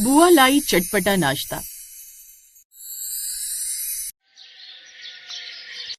बुआ लाई चटपटा नाश्ता।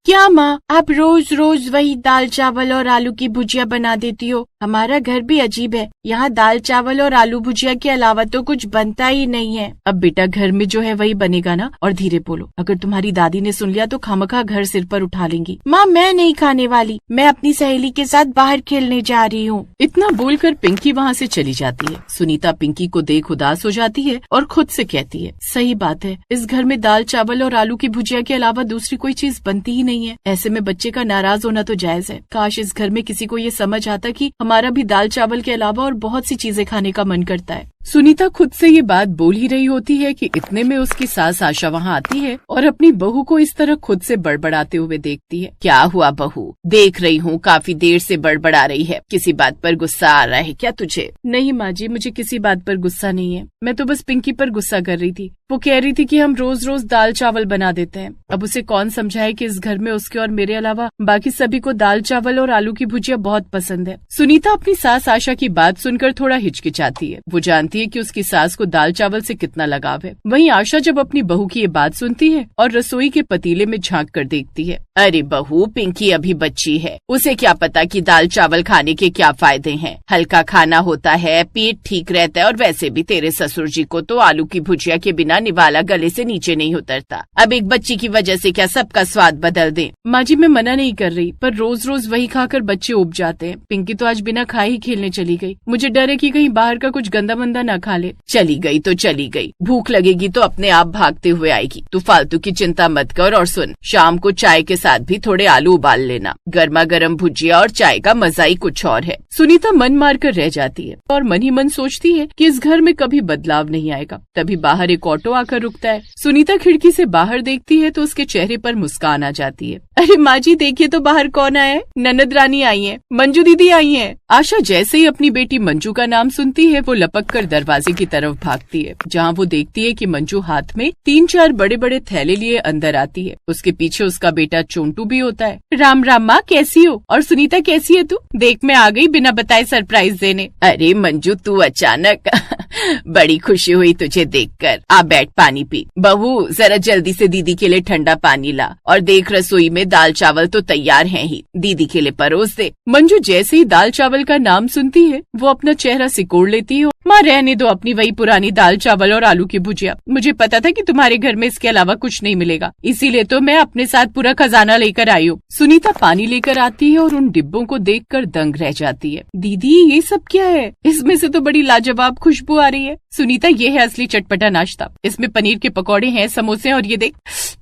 क्या माँ, आप रोज रोज वही दाल चावल और आलू की भुजिया बना देती हो? हमारा घर भी अजीब है, यहाँ दाल चावल और आलू भुजिया के अलावा तो कुछ बनता ही नहीं है। अब बेटा घर में जो है वही बनेगा ना, और धीरे बोलो, अगर तुम्हारी दादी ने सुन लिया तो खामखा घर सिर पर उठा लेंगी। माँ मैं नहीं खाने वाली, मैं अपनी सहेली के साथ बाहर खेलने जा रही हूँ। इतना बोलकर पिंकी वहाँ से चली जाती है। सुनीता पिंकी को देख उदास हो जाती है और खुद से कहती है, सही बात है, इस घर में दाल चावल और आलू की भुजिया के अलावा दूसरी कोई चीज बनती ही नहीं है। ऐसे में बच्चे का नाराज होना तो जायज है। काश इस घर में किसी को ये समझ आता कि हमारा भी दाल चावल के अलावा और बहुत सी चीजें खाने का मन करता है। सुनीता खुद से ये बात बोल ही रही होती है कि इतने में उसकी सास आशा वहाँ आती है और अपनी बहू को इस तरह खुद से बड़बड़ाते हुए देखती है। क्या हुआ बहू, देख रही हूँ काफी देर से बड़बड़ा रही है, किसी बात पर गुस्सा आ रहा है क्या तुझे? नहीं माँ जी, मुझे किसी बात पर गुस्सा नहीं है, मैं तो बस पिंकी पर गुस्सा कर रही थी। वो कह रही थी कि हम रोज रोज दाल चावल बना देते हैं। अब उसे कौन समझाए कि इस घर में उसके और मेरे अलावा बाकी सभी को दाल चावल और आलू की भुजिया बहुत पसंद है। सुनीता अपनी सास आशा की बात सुनकर थोड़ा हिचकिचाती है। वो जानती है कि उसकी सास को दाल चावल से कितना लगाव है। वहीं आशा जब अपनी बहू की ये बात सुनती है और रसोई के पतीले में झांक कर देखती है, अरे बहू, पिंकी अभी बच्ची है, उसे क्या पता कि दाल चावल खाने के क्या फायदे हैं। हल्का खाना होता है, पेट ठीक रहता है, और वैसे भी तेरे ससुर जी को तो आलू की भुजिया के बिना निवाला गले से नीचे नहीं उतरता। अब एक बच्ची की वजह से क्या सबका स्वाद बदल दे? माँ जी मैं मना नहीं कर रही, पर रोज रोज वही खाकर बच्चे उब जाते हैं। पिंकी तो आज बिना खाए ही खेलने चली गई। मुझे डर है कि कहीं बाहर का कुछ गंदा मंदा न खा ले। चली गई तो चली गई, भूख लगेगी तो अपने आप भागते हुए आएगी। तू फालतू की चिंता मत कर। और सुन, शाम को चाय के साथ भी थोड़े आलू उबाल लेना। गर्मा गर्म भुजिया और चाय का मजा ही कुछ और है। सुनीता मन मार कर रह जाती है और मन ही मन सोचती है कि इस घर में कभी बदलाव नहीं आएगा। तभी बाहर एक ऑटो आकर रुकता है। सुनीता खिड़की से बाहर देखती है तो उसके चेहरे पर मुस्कान आ जाती है। अरे माँ जी देखिए तो बाहर कौन आया है? ननद रानी आई है, मंजू दीदी आई है। आशा जैसे ही अपनी बेटी मंजू का नाम सुनती है वो लपक कर दरवाजे की तरफ भागती है, जहाँ वो देखती है कि मंजू हाथ में 3-4 बड़े बड़े थैले लिए अंदर आती है। उसके पीछे उसका बेटा चोंटू भी होता है। राम राम माँ, कैसी हो? और सुनीता कैसी है तू? देख मैं आ गई बिना बताए सरप्राइज देने। अरे मंजू तू अचानक बड़ी खुशी हुई तुझे देखकर। आ बैठ, पानी पी। बहू जरा जल्दी से दीदी के लिए ठंडा पानी ला, और देख रसोई में दाल चावल तो तैयार हैं ही, दीदी के लिए परोस दे। मंजू जैसे ही दाल चावल का नाम सुनती है वो अपना चेहरा सिकोड़ लेती है। माँ रहने दो अपनी वही पुरानी दाल चावल और आलू की भुजिया। मुझे पता था कि तुम्हारे घर में इसके अलावा कुछ नहीं मिलेगा, इसीलिए तो मैं अपने साथ पूरा खजाना लेकर आई हूँ। सुनीता पानी लेकर आती है और उन डिब्बों को देखकर दंग रह जाती है। दीदी ये सब क्या है? इसमें से तो बड़ी लाजवाब खुशबू आ रही है। सुनीता ये है असली चटपटा नाश्ता। इसमें पनीर के पकौड़े हैं, समोसे और ये देख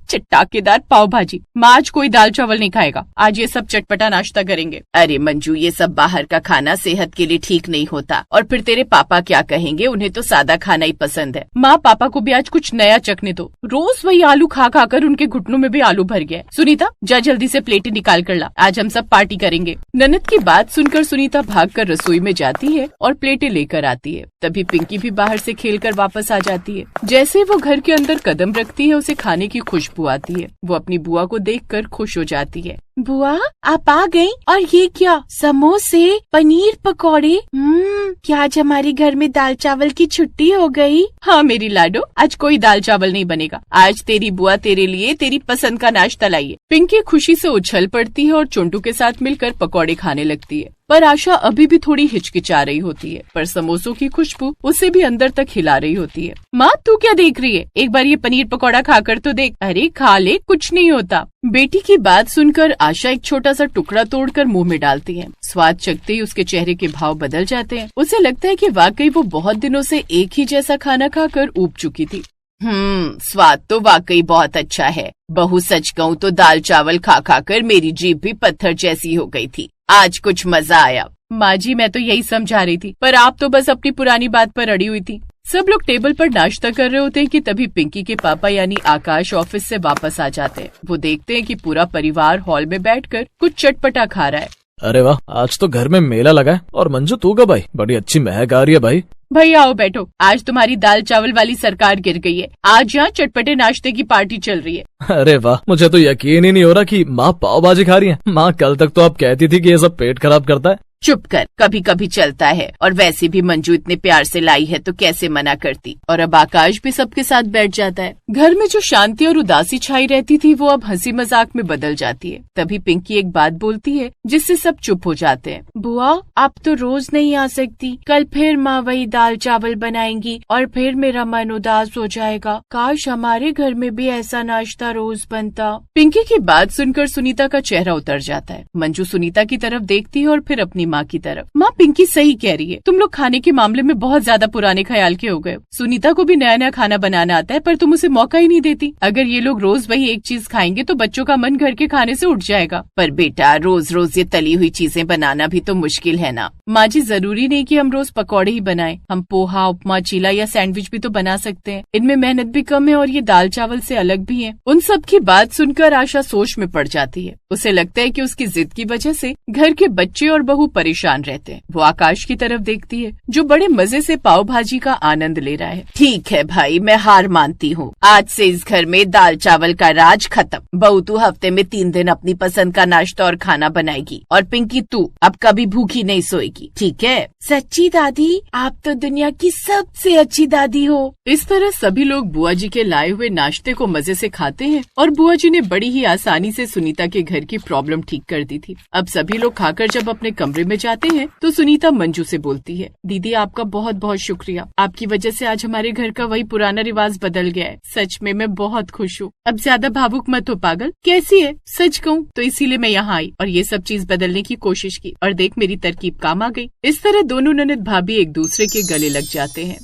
चटाकेदार पाव भाजी। माँ आज कोई दाल चावल नहीं खाएगा, आज ये सब चटपटा नाश्ता करेंगे। अरे मंजू ये सब बाहर का खाना सेहत के लिए ठीक नहीं होता, और फिर तेरे पापा क्या कहेंगे? उन्हें तो सादा खाना ही पसंद है। माँ पापा को भी आज कुछ नया चखने दो, रोज वही आलू खा खा कर उनके घुटनों में भी आलू भर गया। सुनीता जा जल्दी से प्लेटें निकाल कर ला, आज हम सब पार्टी करेंगे। ननद की बात सुनकर सुनीता भागकर रसोई में जाती है और प्लेटें लेकर आती है। तभी पिंकी भी बाहर से खेलकर वापस आ जाती है। जैसे वो घर के अंदर कदम रखती है उसे खाने की खुशबू आती है। वो अपनी बुआ को देखकर खुश हो जाती है। बुआ आप आ गई, और ये क्या? समोसे, पनीर पकौड़े। क्या आज हमारे घर में दाल चावल की छुट्टी हो गई? हाँ मेरी लाडो, आज कोई दाल चावल नहीं बनेगा। आज तेरी बुआ तेरे लिए तेरी पसंद का नाश्ता लाई है। पिंकी खुशी से उछल पड़ती है और चुंटू के साथ मिलकर पकौड़े खाने लगती है। पर आशा अभी भी थोड़ी हिचकिचा रही होती है, पर समोसों की खुशबू उसे भी अंदर तक हिला रही होती है। माँ तू क्या देख रही है? एक बार ये पनीर पकौड़ा खाकर तो देख। अरे खा ले, कुछ नहीं होता। बेटी की बात सुनकर आशा एक छोटा सा टुकड़ा तोड़कर मुंह में डालती है। स्वाद चखते ही उसके चेहरे के भाव बदल जाते हैं। उसे लगता है कि वाकई वो बहुत दिनों से एक ही जैसा खाना खाकर ऊब चुकी थी। स्वाद तो वाकई बहुत अच्छा है। बहू सच कहूँ तो दाल चावल खा खाकर मेरी जीभ भी पत्थर जैसी हो गई थी। आज कुछ मजा आया। माँ जी मैं तो यही समझा रही थी, पर आप तो बस अपनी पुरानी बात पर अड़ी हुई थी। सब लोग टेबल पर नाश्ता कर रहे होते हैं कि तभी पिंकी के पापा यानी आकाश ऑफिस से वापस आ जाते हैं। वो देखते हैं कि पूरा परिवार हॉल में बैठकर कुछ चटपटा खा रहा है। अरे वाह, आज तो घर में मेला लगा है। और मंजू तू कब आई? बड़ी अच्छी महक आ रही है भाई। भैया आओ बैठो, आज तुम्हारी दाल चावल वाली सरकार गिर गई है। आज यहाँ चटपटे नाश्ते की पार्टी चल रही है। अरे वाह, मुझे तो यकीन ही नहीं हो रहा कि माँ पाव भाजी खा रही है। माँ कल तक तो आप कहती थी कि ये सब पेट खराब करता है। चुप कर, कभी कभी चलता है, और वैसे भी मंजू इतने प्यार से लाई है तो कैसे मना करती। और अब आकाश भी सबके साथ बैठ जाता है। घर में जो शांति और उदासी छाई रहती थी वो अब हंसी मजाक में बदल जाती है। तभी पिंकी एक बात बोलती है जिससे सब चुप हो जाते हैं। बुआ, आप तो रोज नहीं आ सकती, कल फिर माँ वही दाल चावल बनाएंगी और फिर मेरा मन उदास हो जाएगा। काश हमारे घर में भी ऐसा नाश्ता रोज बनता। पिंकी की बात सुनकर सुनीता का चेहरा उतर जाता है। मंजू सुनीता की तरफ देखती है और फिर अपनी माँ की तरफ। माँ, पिंकी सही कह रही है, तुम लोग खाने के मामले में बहुत ज्यादा पुराने ख्याल के हो गए। सुनीता को भी नया नया खाना बनाना आता है पर तुम उसे मौका ही नहीं देती। अगर ये लोग रोज वही एक चीज खाएंगे तो बच्चों का मन घर के खाने से उठ जाएगा। पर बेटा, रोज रोज ये तली हुई चीजें बनाना भी तो मुश्किल है ना। माँ जी, जरूरी नहीं कि हम रोज पकौड़े ही बनाएं, हम पोहा, उपमा, चीला या सैंडविच भी तो बना सकते हैं। इनमें मेहनत भी कम है और ये दाल चावल से अलग भी है। उन सब की बात सुनकर आशा सोच में पड़ जाती है। उसे लगता है कि उसकी जिद की वजह से घर के बच्चे और बहू परेशान रहते हैं। वो आकाश की तरफ देखती है जो बड़े मजे से पाव भाजी का आनंद ले रहा है। ठीक है भाई, मैं हार मानती हूँ। आज से इस घर में दाल चावल का राज खत्म। बहू, तू हफ्ते में 3 दिन अपनी पसंद का नाश्ता और खाना बनाएगी, और पिंकी तू अब कभी भूखी नहीं सोएगी, ठीक है? सच्ची दादी, आप तो दुनिया की सबसे अच्छी दादी हो। इस तरह सभी लोग बुआ जी के लाए हुए नाश्ते को मजे से खाते हैं और बुआ जी ने बड़ी ही आसानी से सुनीता के घर की प्रॉब्लम ठीक कर दी थी। अब सभी लोग खाकर जब अपने कमरे में जाते हैं तो सुनीता मंजू से बोलती है, दीदी आपका बहुत बहुत शुक्रिया। आपकी वजह से आज हमारे घर का वही पुराना रिवाज बदल गया है। सच में मैं बहुत खुश हूँ। अब ज्यादा भावुक मत हो पागल। कैसी है? सच कहूँ तो इसीलिए मैं यहाँ आई और ये सब चीज बदलने की कोशिश की, और देख मेरी तरकीब काम आ गई। इस तरह दोनों ननद भाभी एक दूसरे के गले लग जाते हैं।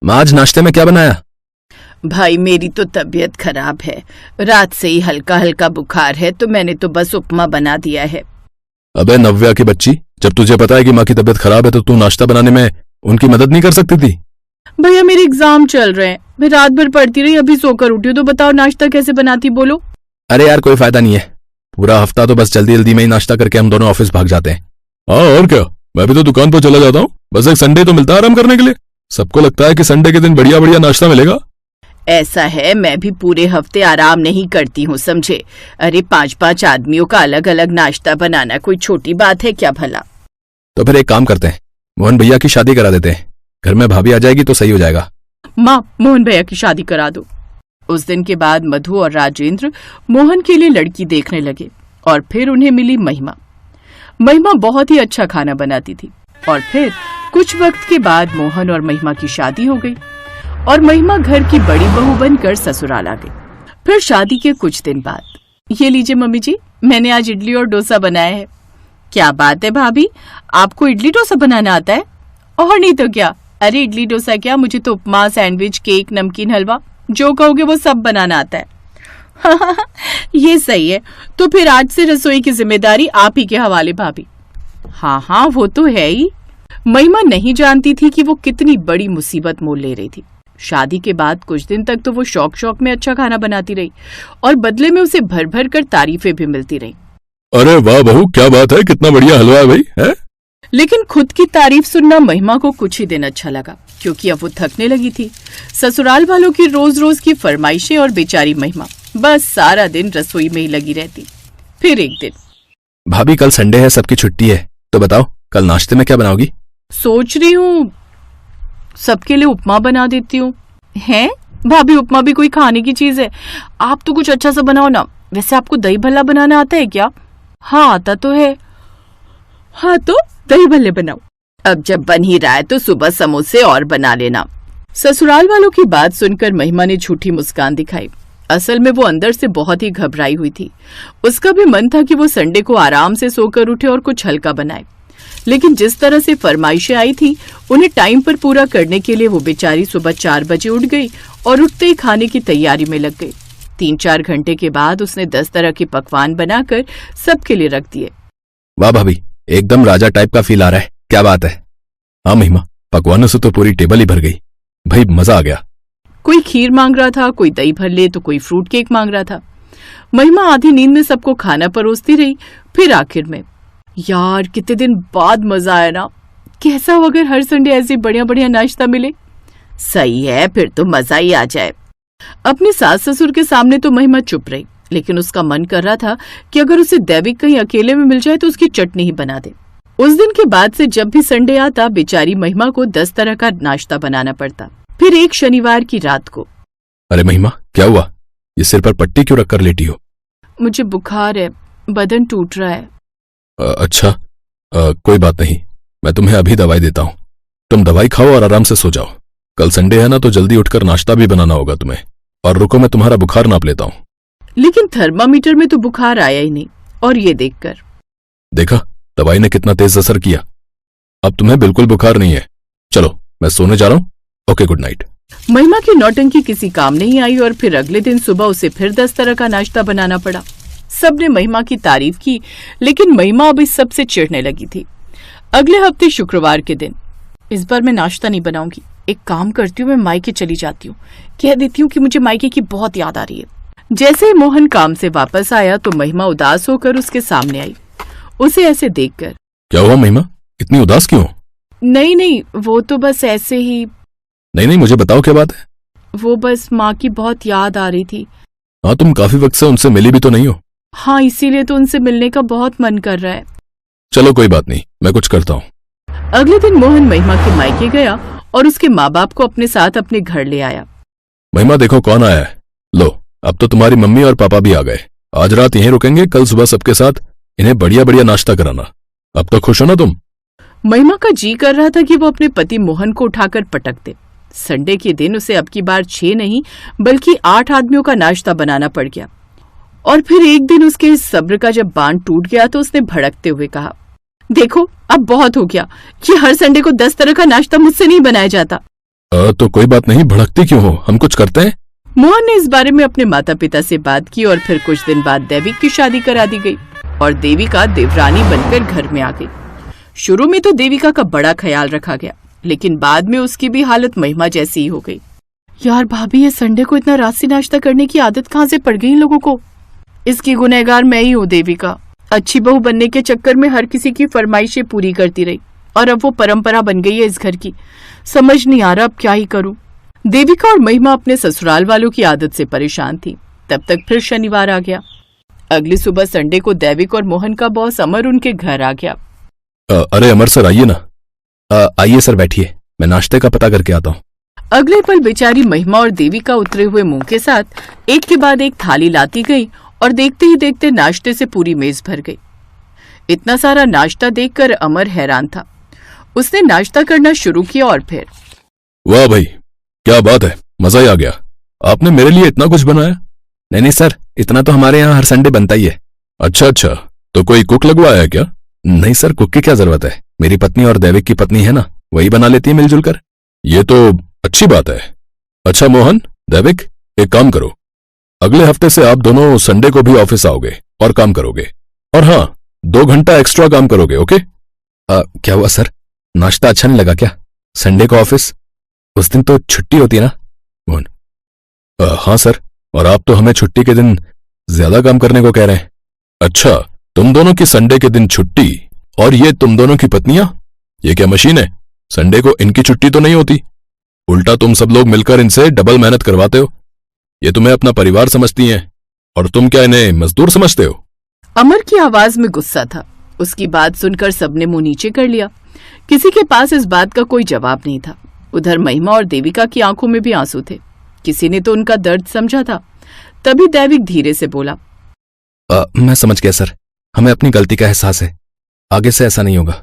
आज नाश्ते में क्या बनाया? भाई, मेरी तो तबीयत खराब है। रात से ही हल्का हल्का बुखार है तो मैंने तो बस उपमा बना दिया है। अबे नव्या की बच्ची, जब तुझे पता है कि माँ की तबीयत खराब है तो तू नाश्ता बनाने में उनकी मदद नहीं कर सकती थी? भैया, मेरे एग्जाम चल रहे हैं, मैं रात भर पढ़ती रही, अभी सोकर उठी हूँ। तो बताओ नाश्ता कैसे बनाती, बोलो। अरे यार, कोई फायदा नहीं है। पूरा हफ्ता तो बस जल्दी जल्दी में ही नाश्ता करके हम दोनों ऑफिस भाग जाते हैं। हाँ और क्या, मैं भी तो दुकान पर चला जाता हूँ। बस एक संडे तो मिलता है आराम करने के लिए। सबको लगता है कि संडे के दिन बढ़िया बढ़िया नाश्ता मिलेगा। ऐसा है, मैं भी पूरे हफ्ते आराम नहीं करती हूँ, समझे? अरे 5-5 आदमियों का अलग अलग नाश्ता बनाना कोई छोटी बात है क्या भला? तो फिर एक काम करते हैं, मोहन भैया की शादी करा देते हैं। घर में भाभी आ जाएगी तो सही हो जाएगा। माँ, मोहन भैया की शादी करा दो। उस दिन के बाद मधु और राजेंद्र मोहन के लिए लड़की देखने लगे और फिर उन्हें मिली महिमा। महिमा बहुत ही अच्छा खाना बनाती थी और फिर कुछ वक्त के बाद मोहन और महिमा की शादी हो गई और महिमा घर की बड़ी बहू बनकर ससुराल आ गई। फिर शादी के कुछ दिन बाद, ये लीजिए मम्मी जी, मैंने आज इडली और डोसा बनाया है। क्या बात है भाभी, आपको इडली डोसा बनाना आता है? और नहीं तो क्या। अरे इडली डोसा क्या, मुझे तो उपमा, सैंडविच, केक, नमकीन, हलवा जो कहोगे वो सब बनाना आता है। ये सही है, तो फिर आज से रसोई की जिम्मेदारी आप ही के हवाले भाभी। हाँ, वो तो है ही। महिमा नहीं जानती थी कि वो कितनी बड़ी मुसीबत मोल ले रही थी। शादी के बाद कुछ दिन तक तो वो शौक शौक में अच्छा खाना बनाती रही और बदले में उसे भर भर कर तारीफें भी मिलती रही। अरे वाह बहू, क्या बात है, कितना बढ़िया हलवा है भाई, है? लेकिन खुद की तारीफ सुनना महिमा को कुछ ही दिन अच्छा लगा, क्योंकि अब वो थकने लगी थी। ससुराल वालों की रोज रोज की फरमाइशें और बेचारी महिमा बस सारा दिन रसोई में ही लगी रहती। फिर एक दिन, भाभी कल संडे है, सबकी छुट्टी है, तो बताओ कल नाश्ते में क्या बनाओगी? सोच रही हूँ सबके लिए उपमा बना देती हूँ। हैं भाभी, उपमा भी कोई खाने की चीज है? आप तो कुछ अच्छा सा बनाओ ना। वैसे आपको दही भल्ला बनाना आता है क्या? हाँ आता तो है। हाँ तो दही भल्ले बनाओ। अब जब बन ही रहा है तो सुबह समोसे और बना लेना। ससुराल वालों की बात सुनकर महिमा ने झूठी मुस्कान दिखाई। असल में वो अंदर से बहुत ही घबराई हुई थी। उसका भी मन था कि वो संडे को आराम से सोकर उठे और कुछ हल्का बनाए, लेकिन जिस तरह से फरमाइशें आई थी उन्हें टाइम पर पूरा करने के लिए वो बेचारी सुबह 4 बजे उठ गई और उठते ही खाने की तैयारी में लग गई। 3-4 घंटे के बाद उसने 10 तरह के पकवान बनाकर सबके लिए रख दिए। वाह भाभी, एकदम राजा टाइप का फील आ रहा है, क्या बात है। हाँ महिमा, पकवानों से तो पूरी टेबल ही भर गई भाई, मजा आ गया। कोई खीर मांग रहा था, कोई दही भल्ले, तो कोई फ्रूट केक मांग रहा था। महिमा आधी नींद में सबको खाना परोसती रही। फिर आखिर में, यार कितने दिन बाद मजा आया ना। कैसा हो अगर हर संडे ऐसे बढ़िया बढ़िया नाश्ता मिले? सही है, फिर तो मजा ही आ जाए। अपने सास ससुर के सामने तो महिमा चुप रही, लेकिन उसका मन कर रहा था कि अगर उसे दैविक कहीं अकेले में मिल जाए तो उसकी चटनी ही बना दे। उस दिन के बाद से जब भी संडे आता बेचारी महिमा को 10 तरह का नाश्ता बनाना पड़ता। फिर एक शनिवार की रात को, अरे महिमा, क्या हुआ? ये सिर पर पट्टी क्यों रखकर लेटी हो? मुझे बुखार है, बदन टूट रहा है। अच्छा, कोई बात नहीं, मैं तुम्हें अभी दवाई देता हूँ। तुम दवाई खाओ और आराम से सो जाओ। कल संडे है ना, तो जल्दी उठकर नाश्ता भी बनाना होगा तुम्हें। और रुको, मैं तुम्हारा बुखार नाप लेता हूँ। लेकिन थर्मामीटर में तो बुखार आया ही नहीं। और ये देखकर, देखा, दवाई ने कितना तेज असर किया। अब तुम्हें बिल्कुल बुखार नहीं है। चलो, मैं सोने जा रहा हूँ। Okay, good night. महिमा की नौटंकी किसी काम नहीं आई और फिर अगले दिन सुबह उसे फिर 10 तरह का नाश्ता बनाना पड़ा। सबने महिमा की तारीफ की, लेकिन महिमा अब इस सब से चिढ़ने लगी थी। अगले हफ्ते शुक्रवार के दिन, इस बार मैं नाश्ता नहीं बनाऊंगी। एक काम करती हूँ, मैं मायके चली जाती हूँ, कह देती हूँ कि मुझे मायके की बहुत याद आ रही है। जैसे ही मोहन काम से वापस आया तो महिमा उदास होकर उसके सामने आई। उसे ऐसे देखकर, क्या हुआ महिमा, इतनी उदास क्यों? नहीं, वो तो बस ऐसे ही। नहीं, मुझे बताओ क्या बात है। वो बस माँ की बहुत याद आ रही थी। हाँ, तुम काफी वक्त से उनसे मिली भी तो नहीं हो। हाँ, इसीलिए तो उनसे मिलने का बहुत मन कर रहा है। चलो कोई बात नहीं, मैं कुछ करता हूँ। अगले दिन मोहन महिमा के मायके गया और उसके माँ बाप को अपने साथ अपने घर ले आया। महिमा, देखो कौन आया है। लो, अब तो तुम्हारी मम्मी और पापा भी आ गए। आज रात यहीं रुकेंगे, कल सुबह सबके साथ इन्हें बढ़िया बढ़िया नाश्ता कराना। अब तो खुश हो ना तुम? महिमा का जी कर रहा था कि वो अपने पति मोहन को उठाकर पटक दे। संडे के दिन उसे अब की बार 6 नहीं बल्कि 8 आदमियों का नाश्ता बनाना पड़ गया। और फिर एक दिन उसके इस सब्र का जब बांध टूट गया तो उसने भड़कते हुए कहा, देखो अब बहुत हो गया, ये हर संडे को 10 तरह का नाश्ता मुझसे नहीं बनाया जाता। तो कोई बात नहीं, भड़कती क्यों हो, हम कुछ करते हैं। मोहन ने इस बारे में अपने माता पिता से बात की और फिर कुछ दिन बाद दैविक की शादी करा दी गई और देविका देवरानी बनकर घर में आ गई। शुरू में तो देविका का बड़ा ख्याल रखा गया, लेकिन बाद में उसकी भी हालत महिमा जैसी ही हो गई। यार भाभी, ये संडे को इतना रात से नाश्ता करने की आदत कहाँ से पड़ गई इन लोगों को? इसकी गुनहगार मैं ही हूँ देविका। अच्छी बहू बनने के चक्कर में हर किसी की फरमाइशें पूरी करती रही और अब वो परंपरा बन गई है इस घर की। समझ नहीं आ रहा अब क्या ही करूं। देविका और महिमा अपने ससुराल वालों की आदत से परेशान थी। तब तक फिर शनिवार आ गया। अगली सुबह संडे को दैविक और मोहन का बॉस अमर उनके घर आ गया। अरे अमर सर, आइए ना। आइए सर, बैठिए, मैं नाश्ते का पता करके आता हूँ। अगले पल बेचारी महिमा और देविका उतरे हुए मुंह के साथ एक के बाद एक थाली लाती गई और देखते ही देखते नाश्ते से पूरी मेज भर गई। इतना सारा नाश्ता देखकर अमर हैरान था। उसने नाश्ता करना शुरू किया और फिर, वाह भाई, क्या बात है, मजा ही आ गया। आपने मेरे लिए इतना कुछ बनाया? नहीं सर, इतना तो हमारे यहाँ हर संडे बनता ही है। अच्छा, तो कोई कुक लगवाया है क्या? नहीं सर, कुक की क्या जरूरत है, मेरी पत्नी और दैविक की पत्नी है ना, वही बना लेती है मिलजुल कर। ये तो अच्छी बात है। अच्छा मोहन, दैविक, एक काम करो, अगले हफ्ते से आप दोनों संडे को भी ऑफिस आओगे और काम करोगे। और हाँ, 2 घंटा एक्स्ट्रा काम करोगे, ओके? क्या हुआ सर, नाश्ता अच्छा नहीं लगा क्या? संडे को ऑफिस, उस दिन तो छुट्टी होती है ना? मोहन, हाँ सर, और आप तो हमें छुट्टी के दिन ज्यादा काम करने को कह रहे हैं। अच्छा, तुम दोनों की संडे के दिन छुट्टी और ये तुम दोनों की पत्नियां, ये क्या मशीन है? संडे को इनकी छुट्टी तो नहीं होती, उल्टा तुम सब लोग मिलकर इनसे डबल मेहनत करवाते हो। ये तुम्हें अपना परिवार समझती हैं और तुम क्या इन्हें मजदूर समझते हो? अमर की आवाज में गुस्सा था। उसकी बात सुनकर सबने मुंह नीचे कर लिया। किसी के पास इस बात का कोई जवाब नहीं था। उधर महिमा और देविका की आंखों में भी आंसू थे। किसी ने तो उनका दर्द समझा था। तभी दैविक धीरे से बोला, मैं समझ गया सर, हमें अपनी गलती का एहसास है, आगे से ऐसा नहीं होगा।